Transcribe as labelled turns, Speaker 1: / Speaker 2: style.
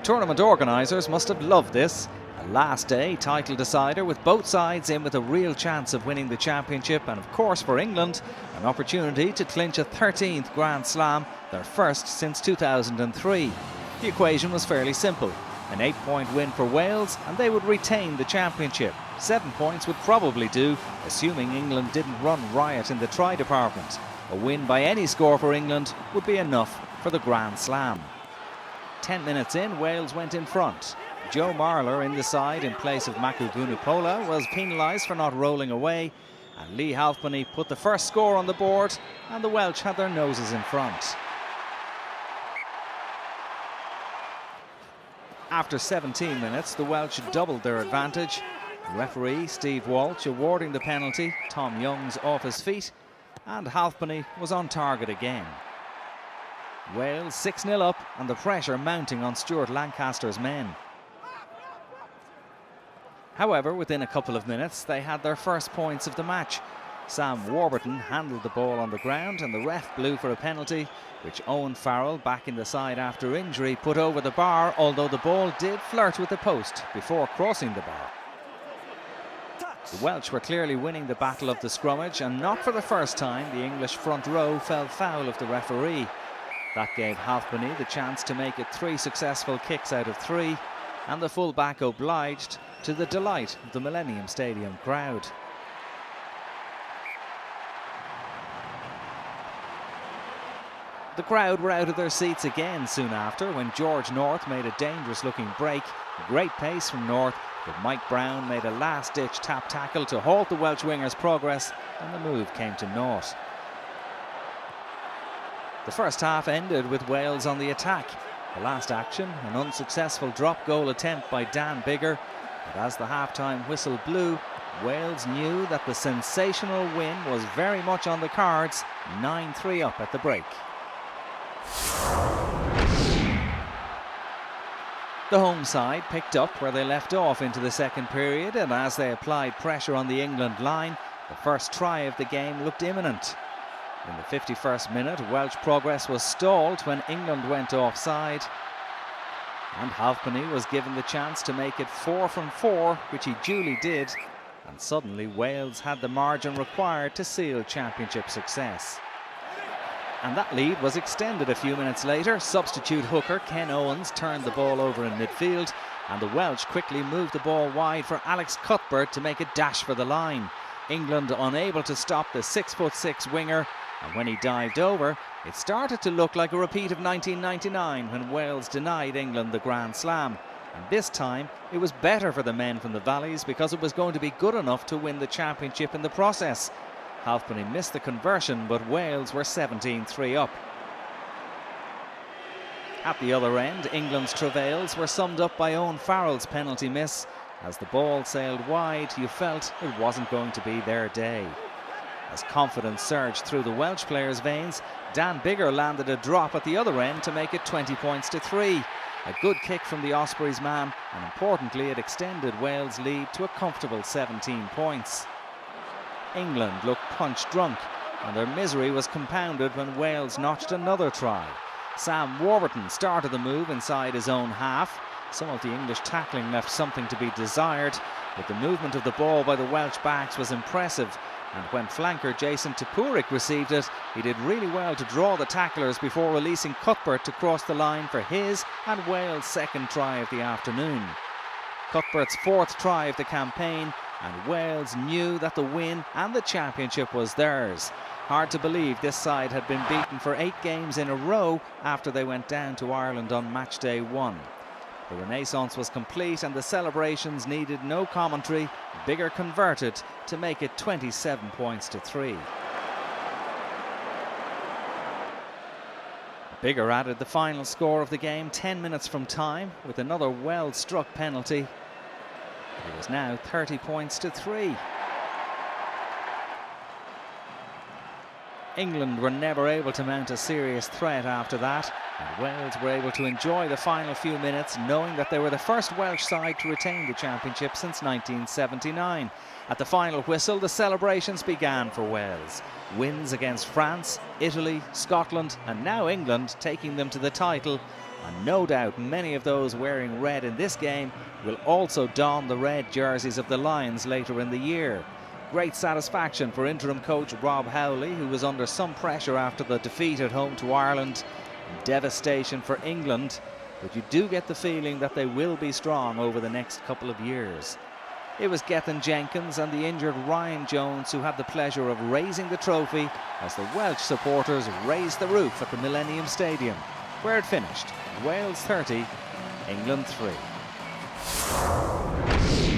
Speaker 1: Tournament organisers must have loved this. A last day title decider with both sides in with a real chance of winning the championship, and of course for England an opportunity to clinch a 13th Grand Slam, their first since 2003. The equation was fairly simple. An 8-point win for Wales and they would retain the championship. 7 points would probably do, assuming England didn't run riot in the try department. A win by any score for England would be enough for the Grand Slam. 10 minutes in, Wales went in front. Joe Marler in the side in place of Mako Vunipola was penalised for not rolling away, and Leigh Halfpenny put the first score on the board, and the Welsh had their noses in front. After 17 minutes, the Welsh doubled their advantage. Referee Steve Walsh awarding the penalty, Tom Young's off his feet, and Halfpenny was on target again. Wales 6-0 up and the pressure mounting on Stuart Lancaster's men. However, within a couple of minutes, they had their first points of the match. Sam Warburton handled the ball on the ground and the ref blew for a penalty, which Owen Farrell, back in the side after injury, put over the bar, although the ball did flirt with the post before crossing the bar. The Welsh were clearly winning the battle of the scrummage, and not for the first time the English front row fell foul of the referee. That gave Halfpenny the chance to make it 3 successful kicks out of 3, and the full-back obliged, to the delight of the Millennium Stadium crowd. The crowd were out of their seats again soon after when George North made a dangerous-looking break. Great pace from North, but Mike Brown made a last-ditch tap tackle to halt the Welsh winger's progress, and the move came to naught. The first half ended with Wales on the attack. The last action, an unsuccessful drop goal attempt by Dan Biggar, but as the half-time whistle blew, Wales knew that the sensational win was very much on the cards, 9-3 up at the break. The home side picked up where they left off into the second period, and as they applied pressure on the England line, the first try of the game looked imminent. In the 51st minute, Welsh progress was stalled when England went offside, and Halfpenny was given the chance to make it 4 from 4, which he duly did, and suddenly Wales had the margin required to seal championship success. And that lead was extended a few minutes later. Substitute hooker Ken Owens turned the ball over in midfield, and the Welsh quickly moved the ball wide for Alex Cuthbert to make a dash for the line. England unable to stop the 6'6" winger, and when he dived over, it started to look like a repeat of 1999 when Wales denied England the Grand Slam. And this time it was better for the men from the Valleys because it was going to be good enough to win the championship in the process. Halfpenny missed the conversion, but Wales were 17-3 up. At the other end, England's travails were summed up by Owen Farrell's penalty miss. As the ball sailed wide, you felt it wasn't going to be their day. As confidence surged through the Welsh players' veins, Dan Biggar landed a drop at the other end to make it 20 points to 3. A good kick from the Ospreys man, and importantly it extended Wales' lead to a comfortable 17 points. England looked punch drunk, and their misery was compounded when Wales notched another try. Sam Warburton started the move inside his own half. Some of the English tackling left something to be desired, but the movement of the ball by the Welsh backs was impressive, and when flanker Jason Tipuric received it, he did really well to draw the tacklers before releasing Cuthbert to cross the line for his and Wales' second try of the afternoon. Cuthbert's 4th try of the campaign, and Wales knew that the win and the championship was theirs. Hard to believe this side had been beaten for 8 games in a row after they went down to Ireland on match day 1. The renaissance was complete and the celebrations needed no commentary. Biggar converted to make it 27 points to 3. Biggar added the final score of the game 10 minutes from time with another well-struck penalty. It was now 30 points to 3. England were never able to mount a serious threat after that, and Wales were able to enjoy the final few minutes knowing that they were the first Welsh side to retain the championship since 1979. At the final whistle, the celebrations began for Wales. Wins against France, Italy, Scotland and now England taking them to the title, And no doubt many of those wearing red in this game will also don the red jerseys of the Lions later in the year. Great satisfaction for interim coach Rob Howley, who was under some pressure after the defeat at home to Ireland. And devastation for England, but you do get the feeling that they will be strong over the next couple of years. It was Gethin Jenkins and the injured Ryan Jones who had the pleasure of raising the trophy as the Welsh supporters raised the roof at the Millennium Stadium, where it finished Wales 30, England 3.